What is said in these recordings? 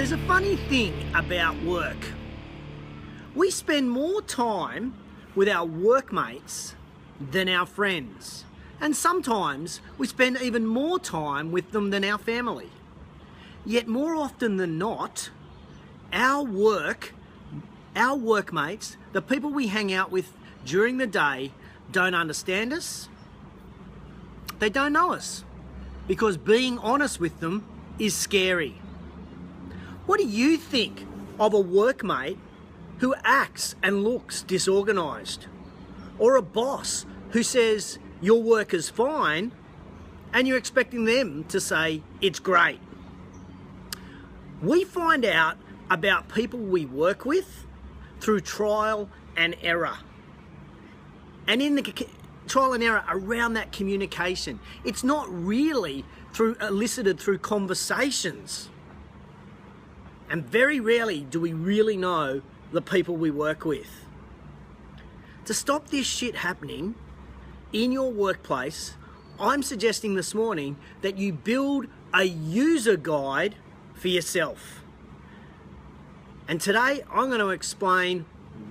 There's a funny thing about work. We spend more time with our workmates than our friends. And sometimes we spend even more time with them than our family. Yet more often than not, our workmates, the people we hang out with during the day, don't understand us. They don't know us, because being honest with them is scary. What do you think of a workmate who acts and looks disorganized? Or a boss who says your work is fine and you're expecting them to say it's great? We find out about people we work with through trial and error. And in the trial and error around that communication, it's not really elicited through conversations. And very rarely do we really know the people we work with. To stop this shit happening in your workplace, I'm suggesting this morning that you build a user guide for yourself. And today I'm going to explain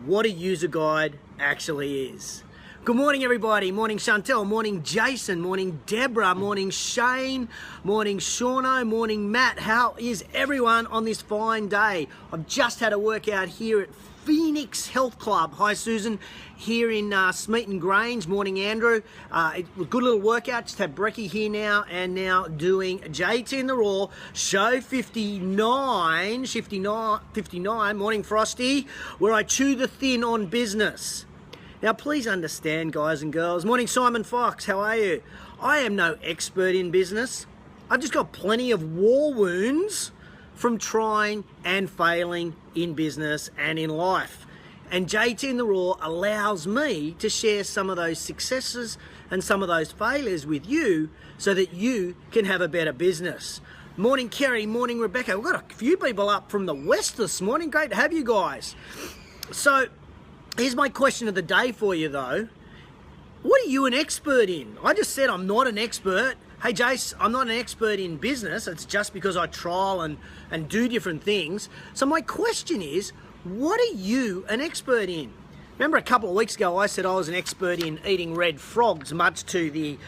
what a user guide actually is. Good morning, everybody. Morning, Chantel. Morning, Jason. Morning, Deborah. Morning, Shane. Morning, Shauno. Morning, Matt. How is everyone on this fine day? I've just had a workout here at Phoenix Health Club. Hi, Susan. Here in Smeaton Grange. Morning, Andrew. It was a good little workout. Just had brekkie here now, and now doing JTInTheRaw, show 59. Morning, Frosty, where I chew the thin on business. Now, please understand, guys and girls. Morning, Simon Fox. How are you? I am no expert in business. I've just got plenty of war wounds from trying and failing in business and in life. And JTInTheRaw allows me to share some of those successes and some of those failures with you so that you can have a better business. Morning, Kerry. Morning, Rebecca. We've got a few people up from the west this morning. Great to have you guys. So, here's my question of the day for you, though. What are you an expert in? I just said I'm not an expert. Hey, Jace, I'm not an expert in business. It's just because I trial and do different things. So my question is, what are you an expert in? Remember a couple of weeks ago I said I was an expert in eating red frogs, much to the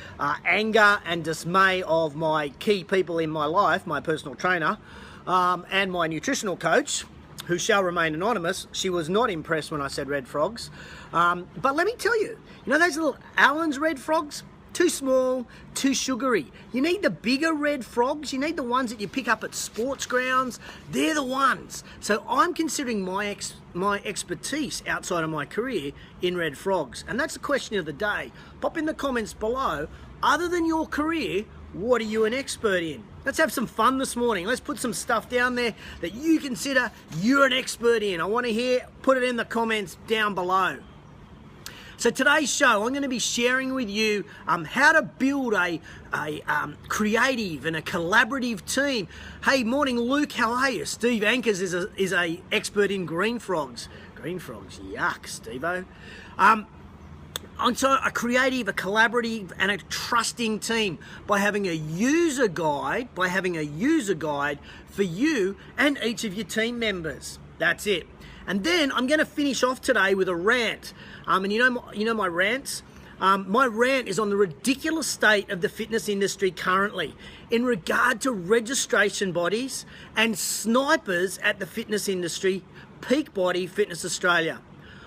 anger and dismay of my key people in my life, my personal trainer and my nutritional coach, who shall remain anonymous. She was not impressed when I said red frogs. But let me tell you, you know those little Allen's red frogs? Too small, too sugary. You need the bigger red frogs. You need the ones that you pick up at sports grounds. They're the ones. So I'm considering my expertise outside of my career in red frogs. And that's the question of the day. Pop in the comments below, other than your career, what are you an expert in? Let's have some fun this morning. Let's put some stuff down there that you consider you're an expert in. I want to hear, put it in the comments down below. So today's show, I'm going to be sharing with you how to build a creative and a collaborative team. Hey, morning, Luke. How are you? Steve Ankers is a expert in green frogs. Green frogs, yuck, Steve-o. And so a creative, a collaborative, and a trusting team by having a user guide, for you and each of your team members. That's it. And then I'm going to finish off today with a rant. And you know my rants? My rant is on the ridiculous state of the fitness industry currently in regard to registration bodies and snipers at the fitness industry, Peak Body Fitness Australia.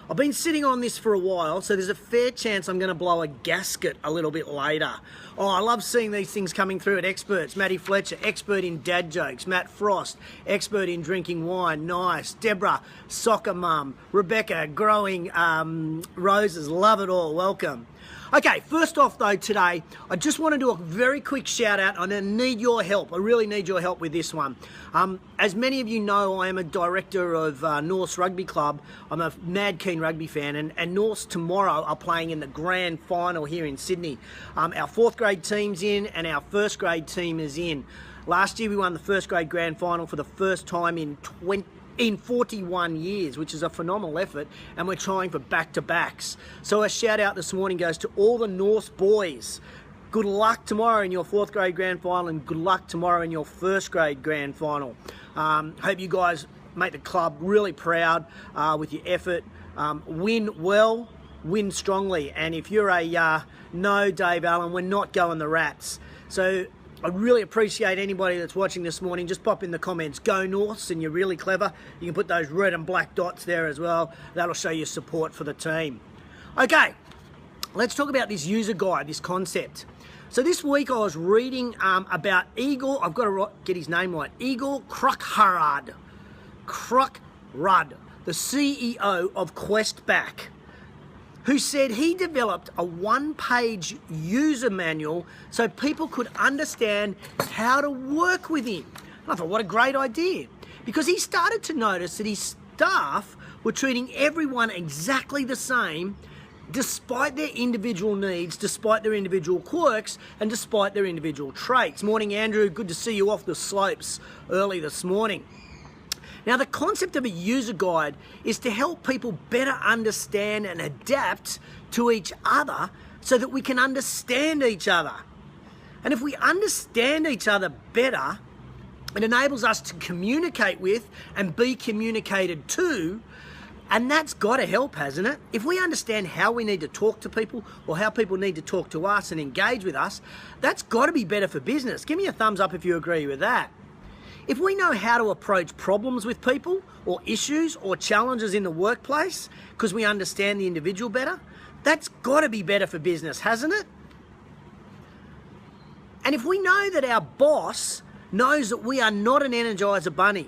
I've been sitting on this for a while, so there's a fair chance I'm going to blow a gasket a little bit later. Oh, I love seeing these things coming through at experts. Matty Fletcher, expert in dad jokes. Matt Frost, expert in drinking wine. Nice. Deborah, soccer mum. Rebecca, growing roses. Love it all. Welcome. Okay, first off though today, I just want to do a very quick shout out, and I need your help. I really need your help with this one. As many of you know, I am a director of North's Rugby Club. I'm a mad keen rugby fan, and North's tomorrow are playing in the grand final here in Sydney. Our fourth grade team's in and our first grade team is in. Last year we won the first grade grand final for the first time in 41 years, which is a phenomenal effort, and we're trying for back-to-backs. So a shout out this morning goes to all the North boys. Good luck tomorrow in your fourth grade grand final, and good luck tomorrow in your first grade grand final. Hope you guys make the club really proud with your effort. Win well, win strongly. And if you're a no, Dave Allen, we're not going the Rats. So I really appreciate anybody that's watching this morning. Just pop in the comments, go Norths, and you're really clever. You can put those red and black dots there as well. That'll show your support for the team. Okay, let's talk about this user guide, this concept. So this week I was reading about Igor, I've got to get his name right, Igor Krukhrad, the CEO of Questback, who said he developed a one-page user manual so people could understand how to work with him. And I thought, what a great idea. Because he started to notice that his staff were treating everyone exactly the same, despite their individual needs, despite their individual quirks, and despite their individual traits. Morning, Andrew. Good to see you off the slopes early this morning. Now, the concept of a user guide is to help people better understand and adapt to each other so that we can understand each other. And if we understand each other better, it enables us to communicate with and be communicated to. And that's got to help, hasn't it? If we understand how we need to talk to people or how people need to talk to us and engage with us, that's got to be better for business. Give me a thumbs up if you agree with that. If we know how to approach problems with people or issues or challenges in the workplace because we understand the individual better, that's got to be better for business, hasn't it? And if we know that our boss knows that we are not an Energizer bunny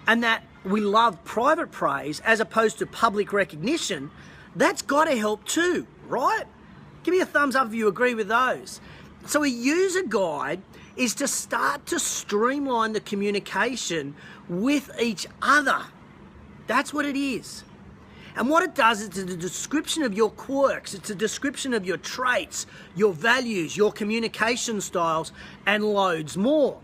and that we love private praise as opposed to public recognition, that's got to help too, right? Give me a thumbs up if you agree with those. So a user guide is to start to streamline the communication with each other. That's what it is. And what it does is it's a description of your quirks, it's a description of your traits, your values, your communication styles, and loads more.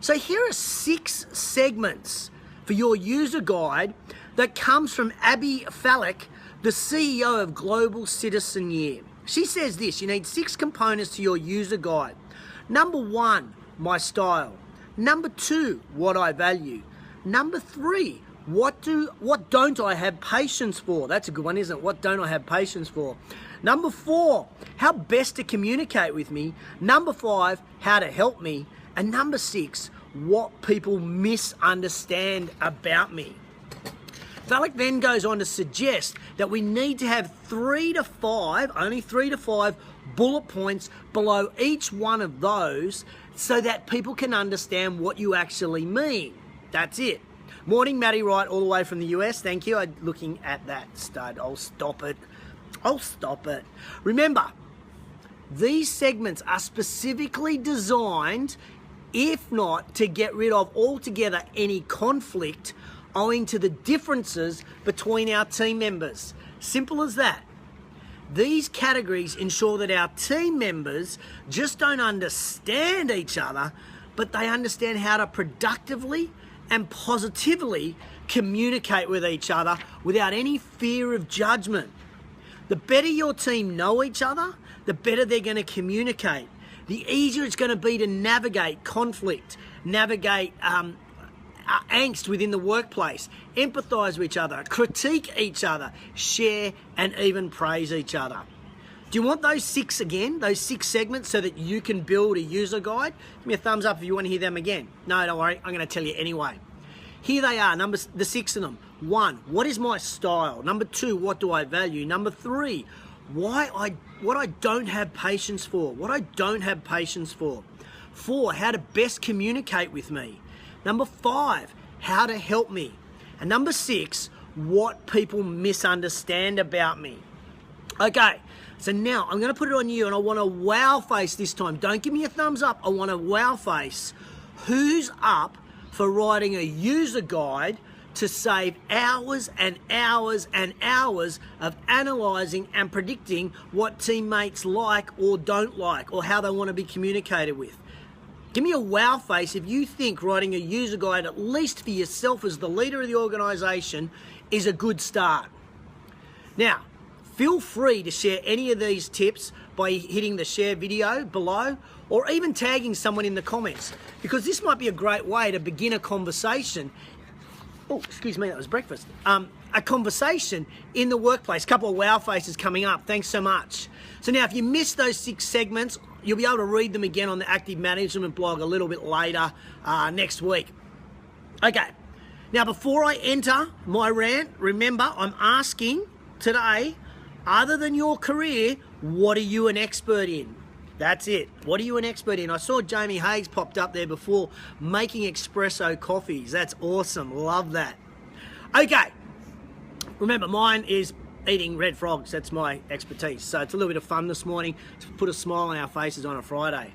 So here are 6 segments for your user guide that comes from Abby Fallick, the CEO of Global Citizen Year. She says this: you need 6 components to your user guide. Number 1, my style. Number 2, what I value. Number 3, what don't I have patience for? That's a good one, isn't it? What don't I have patience for? Number 4, how best to communicate with me. Number 5, how to help me. And number 6, what people misunderstand about me. Fallick then goes on to suggest that we need to have 3 to 5, only 3 to 5 bullet points below each one of those so that people can understand what you actually mean. That's it. Morning, Matty Wright, all the way from the US. Thank you. I'm looking at that stud. I'll stop it. Remember, these segments are specifically designed, if not to get rid of altogether any conflict owing to the differences between our team members. Simple as that. These categories ensure that our team members just don't understand each other, but they understand how to productively and positively communicate with each other without any fear of judgment. The better your team know each other, the better they're going to communicate. The easier it's going to be to navigate conflict, navigate angst within the workplace, empathise with each other, critique each other, share and even praise each other. Do you want those 6 again, those 6 segments so that you can build a user guide? Give me a thumbs up if you want to hear them again. No, don't worry, I'm going to tell you anyway. Here they are, the 6 of them. 1, what is my style? Number 2, what do I value? Number 3, what I don't have patience for. 4, how to best communicate with me. Number 5, how to help me. And number 6, what people misunderstand about me. Okay, so now I'm going to put it on you and I want a wow face this time. Don't give me a thumbs up, I want a wow face. Who's up for writing a user guide to save hours and hours and hours of analysing and predicting what teammates like or don't like or how they want to be communicated with? Give me a wow face if you think writing a user guide, at least for yourself as the leader of the organisation, is a good start. Now, Feel free to share any of these tips by hitting the share video below or even tagging someone in the comments, because this might be a great way to begin a conversation. Oh, excuse me, that was breakfast. A conversation in the workplace. A couple of wow faces coming up. Thanks so much. So now if you missed those 6 segments, you'll be able to read them again on the Active Management blog a little bit later next week. Okay, now before I enter my rant, remember I'm asking today, other than your career, what are you an expert in? That's it. What are you an expert in? I saw Jamie Hagues popped up there before, making espresso coffees. That's awesome. Love that. Okay. Remember, mine is eating red frogs. That's my expertise. So it's a little bit of fun this morning to put a smile on our faces on a Friday.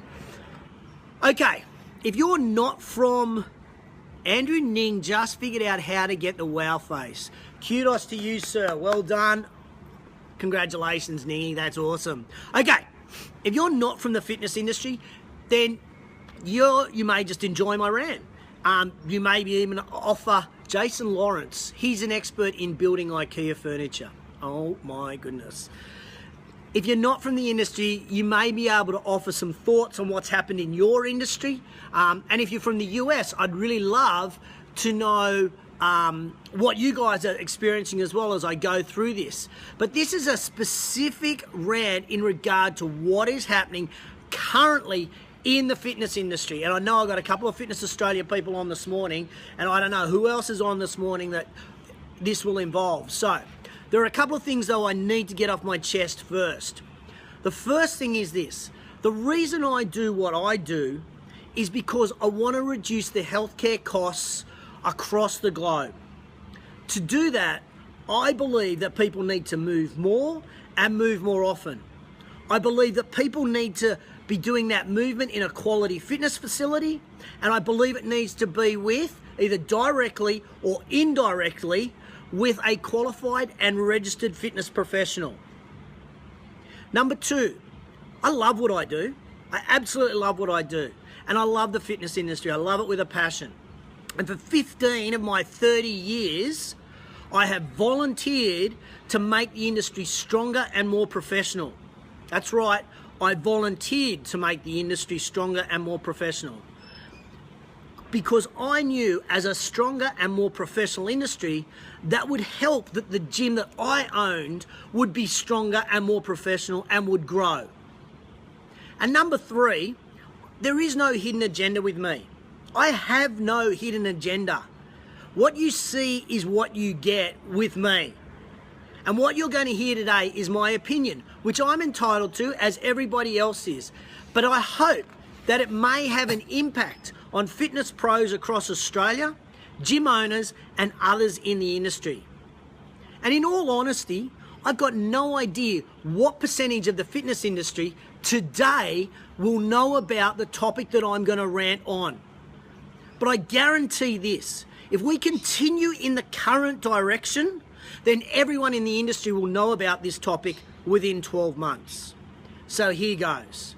Okay. If you're not from Andrew Ning, just figured out how to get the wow face. Kudos to you, sir. Well done. Congratulations, Ningy. That's awesome. Okay. If you're not from the fitness industry, then you may just enjoy my rant. You may be even offer Jason Lawrence. He's an expert in building IKEA furniture. Oh my goodness. If you're not from the industry, you may be able to offer some thoughts on what's happened in your industry. And if you're from the US, I'd really love to know what you guys are experiencing as well as I go through this. But this is a specific rant in regard to what is happening currently in the fitness industry. And I know I've got a couple of Fitness Australia people on this morning, and I don't know who else is on this morning that this will involve. So there are a couple of things though I need to get off my chest first. The first thing is this. The reason I do what I do is because I want to reduce the healthcare costs across the globe. To do that, I believe that people need to move more and move more often. I believe that people need to be doing that movement in a quality fitness facility, and I believe it needs to be with either directly or indirectly with a qualified and registered fitness professional. Number 2, I love what I do. I absolutely love what I do. And I love the fitness industry. I love it with a passion. And for 15 of my 30 years, I have volunteered to make the industry stronger and more professional. That's right, I volunteered to make the industry stronger and more professional. Because I knew as a stronger and more professional industry, that would help that the gym that I owned would be stronger and more professional and would grow. And number 3, there is no hidden agenda with me. I have no hidden agenda. What you see is what you get with me. And what you're going to hear today is my opinion, which I'm entitled to as everybody else is. But I hope that it may have an impact on fitness pros across Australia, gym owners and others in the industry. And in all honesty, I've got no idea what percentage of the fitness industry today will know about the topic that I'm going to rant on. But I guarantee this, if we continue in the current direction, then everyone in the industry will know about this topic within 12 months. So here goes.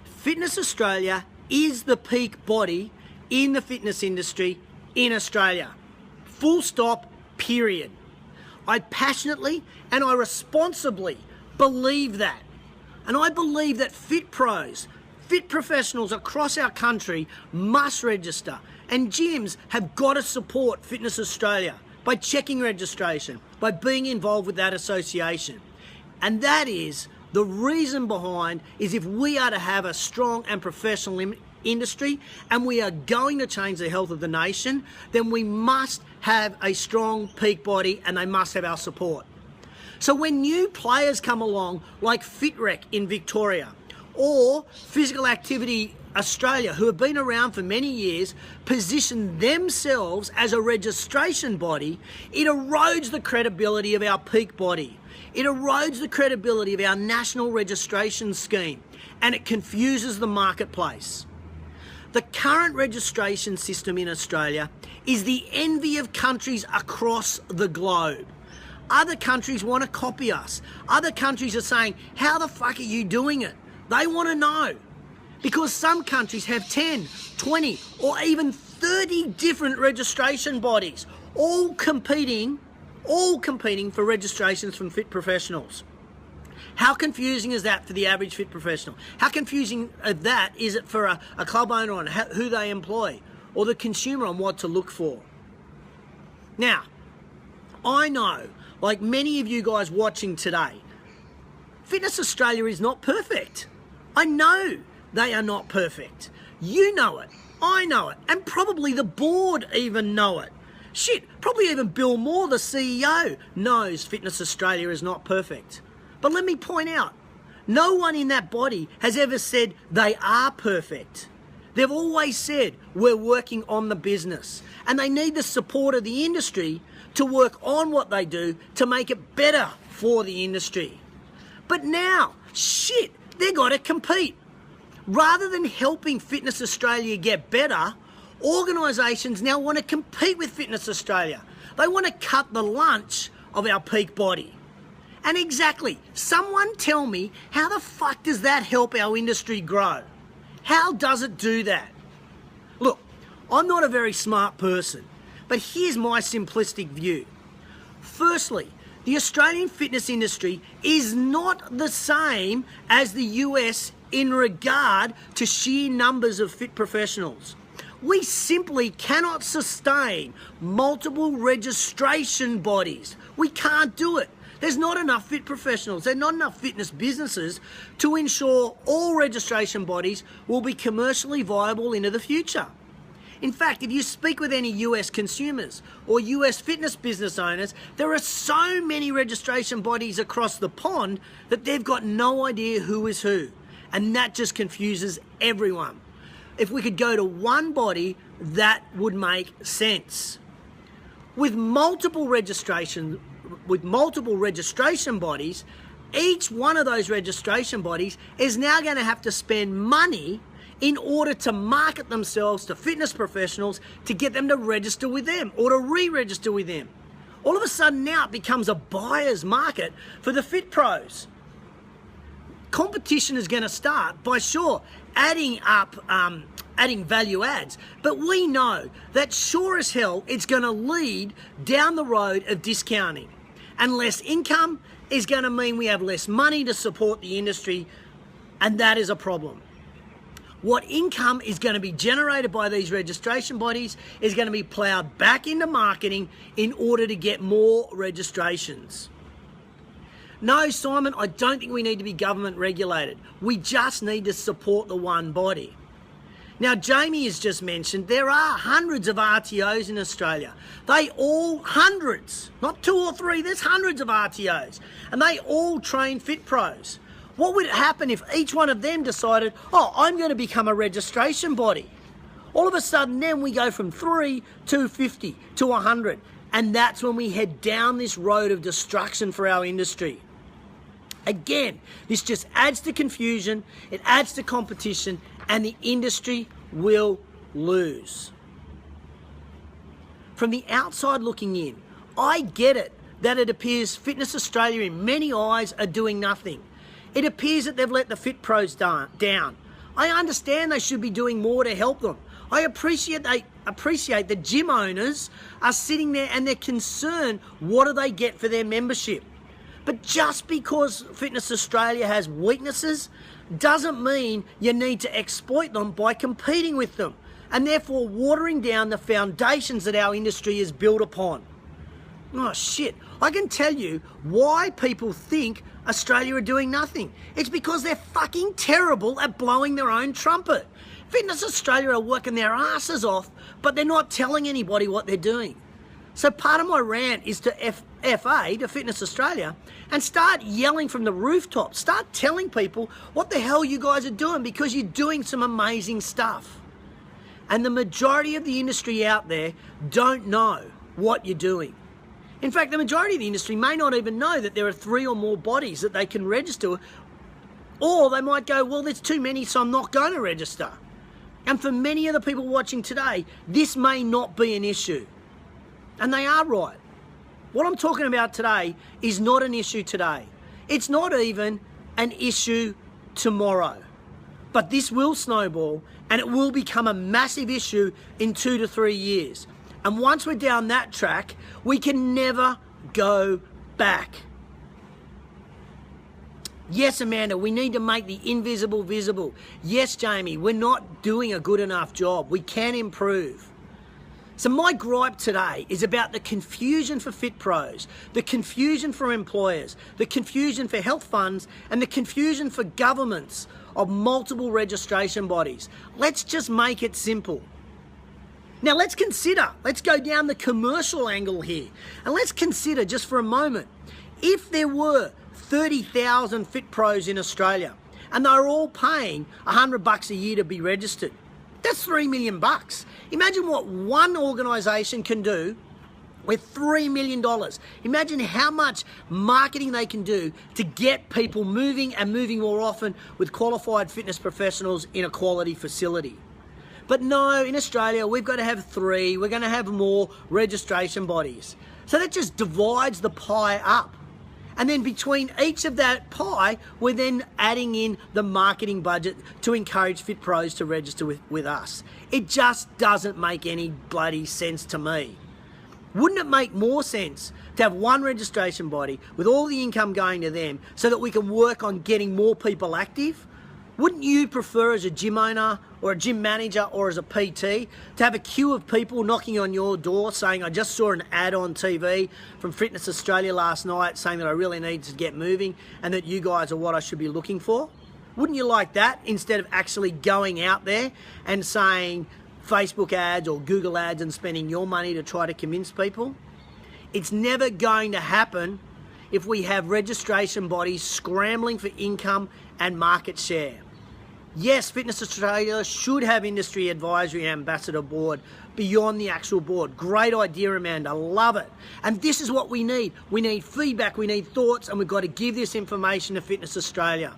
Fitness Australia is the peak body in the fitness industry in Australia. Full stop, period. I passionately and I responsibly believe that. And I believe that fit pros, fit professionals across our country must register, and gyms have got to support Fitness Australia by checking registration, by being involved with that association. And that is the reason behind is if we are to have a strong and professional industry and we are going to change the health of the nation, then we must have a strong peak body and they must have our support. So when new players come along like FitRec in Victoria or Physical Activity Australia, who have been around for many years, position themselves as a registration body, it erodes the credibility of our peak body. It erodes the credibility of our national registration scheme, and it confuses the marketplace. The current registration system in Australia is the envy of countries across the globe. Other countries want to copy us. Other countries are saying, how the fuck are you doing it? They want to know. Because some countries have 10, 20, or even 30 different registration bodies, all competing for registrations from fit professionals. How confusing is that for the average fit professional? How confusing of that is it for a club owner on who they employ, or the consumer on what to look for? Now, I know, like many of you guys watching today, Fitness Australia is not perfect. I know they are not perfect. You know it, I know it, and probably the board even know it. Shit, probably even Bill Moore, the CEO, knows Fitness Australia is not perfect. But let me point out, no one in that body has ever said they are perfect. They've always said we're working on the business, and they need the support of the industry to work on what they do to make it better for the industry. But now, shit, they've got to compete. Rather than helping Fitness Australia get better, organisations now want to compete with Fitness Australia. They want to cut the lunch of our peak body. And exactly, someone tell me, how the fuck does that help our industry grow? How does it do that? Look, I'm not a very smart person, but here's my simplistic view. Firstly, the Australian fitness industry is not the same as the US in regard to sheer numbers of fit professionals. We simply cannot sustain multiple registration bodies. We can't do it. There's not enough fit professionals, there's not enough fitness businesses to ensure all registration bodies will be commercially viable into the future. In fact, if you speak with any US consumers or US fitness business owners, there are so many registration bodies across the pond that they've got no idea who is who. And that just confuses everyone. If we could go to one body, that would make sense. With multiple registration bodies, each one of those registration bodies is now going to have to spend money in order to market themselves to fitness professionals to get them to register with them or to re-register with them. All of a sudden now it becomes a buyer's market for the fit pros. Competition is going to start by adding value adds, but we know that sure as hell it's going to lead down the road of discounting, and less income is going to mean we have less money to support the industry, and that is a problem. What income is going to be generated by these registration bodies is going to be ploughed back into marketing in order to get more registrations. No, Simon, I don't think we need to be government regulated. We just need to support the one body. Now, Jamie has just mentioned there are hundreds of RTOs in Australia. Hundreds, not two or three, there's hundreds of RTOs. And they all train fit pros. What would happen if each one of them decided, I'm going to become a registration body? All of a sudden then we go from 3 to 50 to 100. And that's when we head down this road of destruction for our industry. Again, this just adds to confusion, it adds to competition, and the industry will lose. From the outside looking in, I get it that it appears Fitness Australia in many eyes are doing nothing. It appears that they've let the fit pros down. I understand they should be doing more to help them. I appreciate the gym owners are sitting there and they're concerned, what do they get for their membership? But just because Fitness Australia has weaknesses doesn't mean you need to exploit them by competing with them and therefore watering down the foundations that our industry is built upon. Oh shit, I can tell you why people think Australia are doing nothing. It's because they're fucking terrible at blowing their own trumpet. Fitness Australia are working their asses off, but they're not telling anybody what they're doing. So part of my rant is to FA, to Fitness Australia, and start yelling from the rooftops. Start telling people what the hell you guys are doing, because you're doing some amazing stuff. And the majority of the industry out there don't know what you're doing. In fact, the majority of the industry may not even know that there are 3 or more bodies that they can register, or they might go, well, there's too many, so I'm not going to register. And for many of the people watching today, this may not be an issue. And they are right. What I'm talking about today is not an issue today. It's not even an issue tomorrow. But this will snowball and it will become a massive issue in 2 to 3 years. And once we're down that track, we can never go back. Yes, Amanda, we need to make the invisible visible. Yes, Jamie, we're not doing a good enough job. We can improve. So my gripe today is about the confusion for fit pros, the confusion for employers, the confusion for health funds, and the confusion for governments of multiple registration bodies. Let's just make it simple. Now let's go down the commercial angle here, and let's consider just for a moment, if there were 30,000 fit pros in Australia and they were all paying $100 a year to be registered, that's $3 million. Imagine what one organisation can do with $3 million. Imagine how much marketing they can do to get people moving and moving more often with qualified fitness professionals in a quality facility. But no, in Australia, we've got to have 3. We're going to have more registration bodies. So that just divides the pie up. And then between each of that pie, we're then adding in the marketing budget to encourage fit pros to register with us. It just doesn't make any bloody sense to me. Wouldn't it make more sense to have one registration body with all the income going to them so that we can work on getting more people active? Wouldn't you prefer as a gym owner or a gym manager or as a PT to have a queue of people knocking on your door saying, I just saw an ad on TV from Fitness Australia last night saying that I really need to get moving and that you guys are what I should be looking for? Wouldn't you like that instead of actually going out there and saying Facebook ads or Google ads and spending your money to try to convince people? It's never going to happen if we have registration bodies scrambling for income and market share. Yes, Fitness Australia should have industry advisory and ambassador board beyond the actual board. Great idea, Amanda. Love it. And this is what we need. We need feedback, we need thoughts, and we've got to give this information to Fitness Australia.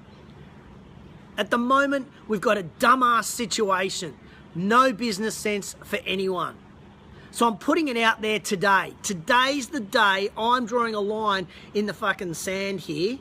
At the moment, we've got a dumbass situation. No business sense for anyone. So I'm putting it out there today. Today's the day I'm drawing a line in the fucking sand here.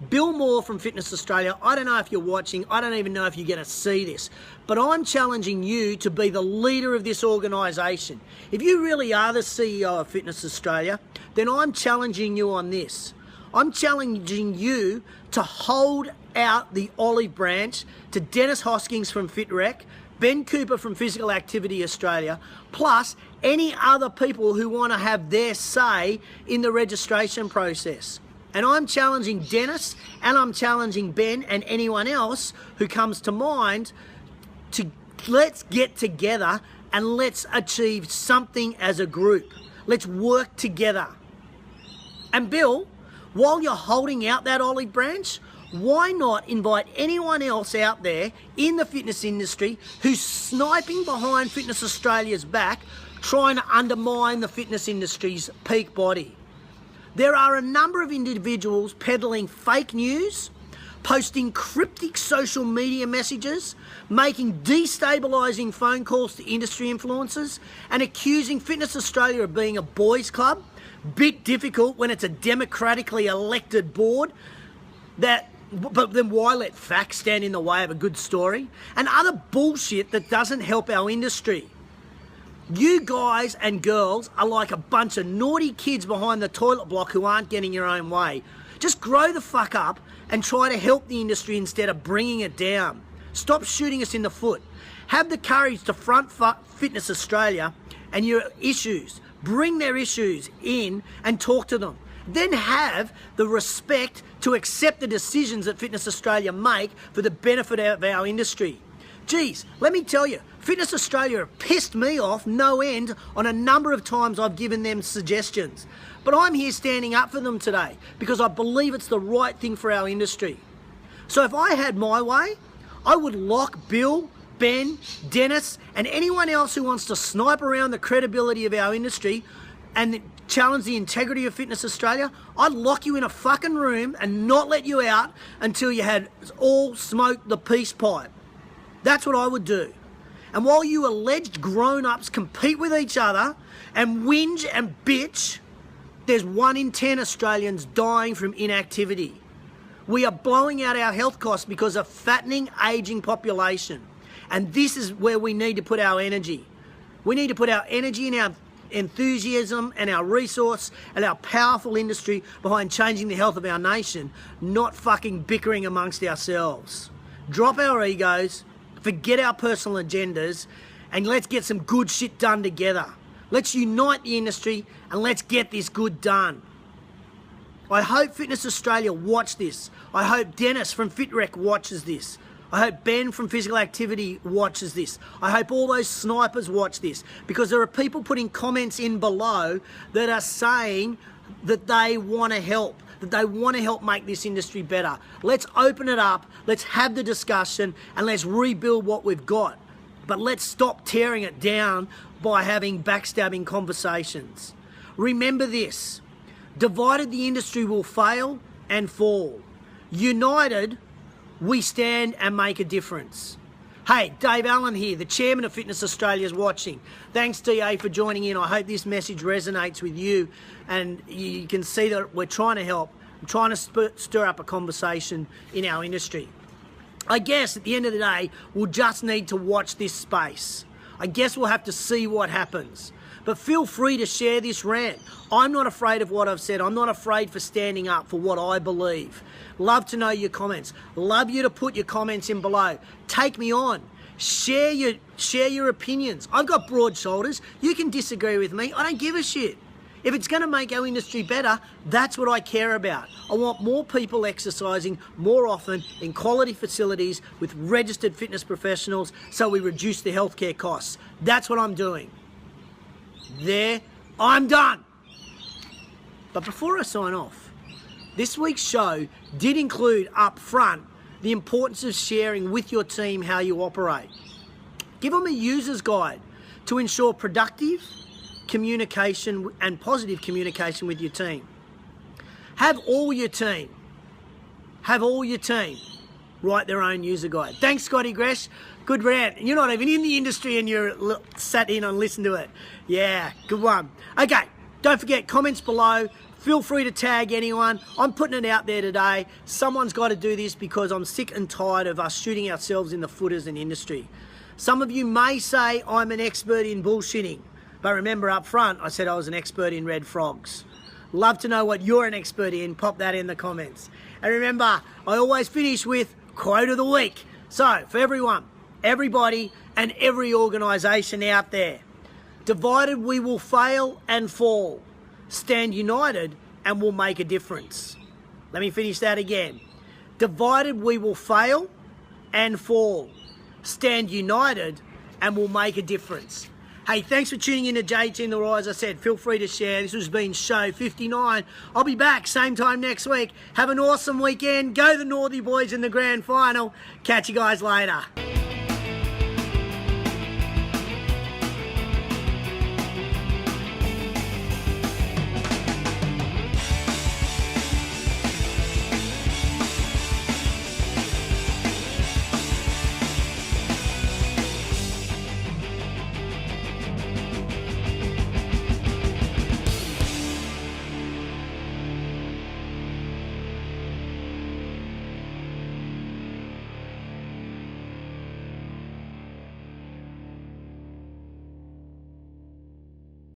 Bill Moore from Fitness Australia, I don't know if you're watching, I don't even know if you're going to see this, but I'm challenging you to be the leader of this organisation. If you really are the CEO of Fitness Australia, then I'm challenging you on this. I'm challenging you to hold out the olive branch to Dennis Hoskins from FitRec, Ben Cooper from Physical Activity Australia, plus any other people who want to have their say in the registration process. And I'm challenging Dennis and I'm challenging Ben and anyone else who comes to mind to let's get together and let's achieve something as a group. Let's work together. And Bill, while you're holding out that olive branch, why not invite anyone else out there in the fitness industry who's sniping behind Fitness Australia's back, trying to undermine the fitness industry's peak body? There are a number of individuals peddling fake news, posting cryptic social media messages, making destabilising phone calls to industry influencers, and accusing Fitness Australia of being a boys' club. Bit difficult when it's a democratically elected board. But then why let facts stand in the way of a good story? And other bullshit that doesn't help our industry. You guys and girls are like a bunch of naughty kids behind the toilet block who aren't getting your own way. Just grow the fuck up and try to help the industry instead of bringing it down. Stop shooting us in the foot. Have the courage to front Fitness Australia and your issues. Bring their issues in and talk to them. Then have the respect to accept the decisions that Fitness Australia make for the benefit of our industry. Geez, let me tell you, Fitness Australia have pissed me off no end on a number of times I've given them suggestions. But I'm here standing up for them today because I believe it's the right thing for our industry. So if I had my way, I would lock Bill, Ben, Dennis, and anyone else who wants to snipe around the credibility of our industry and challenge the integrity of Fitness Australia. I'd lock you in a fucking room and not let you out until you had all smoked the peace pipe. That's what I would do. And while you alleged grown-ups compete with each other and whinge and bitch, there's 1 in 10 Australians dying from inactivity. We are blowing out our health costs because of fattening, ageing population. And this is where we need to put our energy. We need to put our energy and our enthusiasm and our resource and our powerful industry behind changing the health of our nation, not fucking bickering amongst ourselves. Drop our egos, forget our personal agendas, and let's get some good shit done together. Let's unite the industry and let's get this good done. I hope Fitness Australia watch this. I hope Dennis from FitRec watches this. I hope Ben from Physical Activity watches this. I hope all those snipers watch this, because there are people putting comments in below that are saying that they want to help, that they want to help make this industry better. Let's open it up, let's have the discussion, and let's rebuild what we've got. But let's stop tearing it down by having backstabbing conversations. Remember this: divided the industry will fail and fall. United, we stand and make a difference. Hey, Dave Allen here, the chairman of Fitness Australia is watching. Thanks, DA, for joining in. I hope this message resonates with you and you can see that we're trying to help. I'm trying to stir up a conversation in our industry. I guess at the end of the day, we'll just need to watch this space. I guess we'll have to see what happens. But feel free to share this rant. I'm not afraid of what I've said. I'm not afraid for standing up for what I believe. Love to know your comments. Love you to put your comments in below. Take me on. Share your opinions. I've got broad shoulders. You can disagree with me. I don't give a shit. If it's going to make our industry better, that's what I care about. I want more people exercising more often in quality facilities with registered fitness professionals so we reduce the healthcare costs. That's what I'm doing. There, I'm done. But before I sign off, this week's show did include up front the importance of sharing with your team how you operate. Give them a user's guide to ensure productive communication and positive communication with your team. Have all your team write their own user guide. Thanks, Scotty Gresh. Good rant. You're not even in the industry and you're sat in and listened to it. Yeah, good one. Okay, don't forget, comments below. Feel free to tag anyone. I'm putting it out there today. Someone's got to do this because I'm sick and tired of us shooting ourselves in the foot as an industry. Some of you may say I'm an expert in bullshitting, but remember up front, I said I was an expert in red frogs. Love to know what you're an expert in. Pop that in the comments. And remember, I always finish with quote of the week. So for everyone, everybody, and every organisation out there, divided we will fail and fall. Stand united and we'll make a difference. Let me finish that again. Divided we will fail and fall. Stand united and we'll make a difference. Hey, thanks for tuning in to JTInTheRaw. As I said, feel free to share. This has been show 59. I'll be back same time next week. Have an awesome weekend. Go the Northy boys in the grand final. Catch you guys later.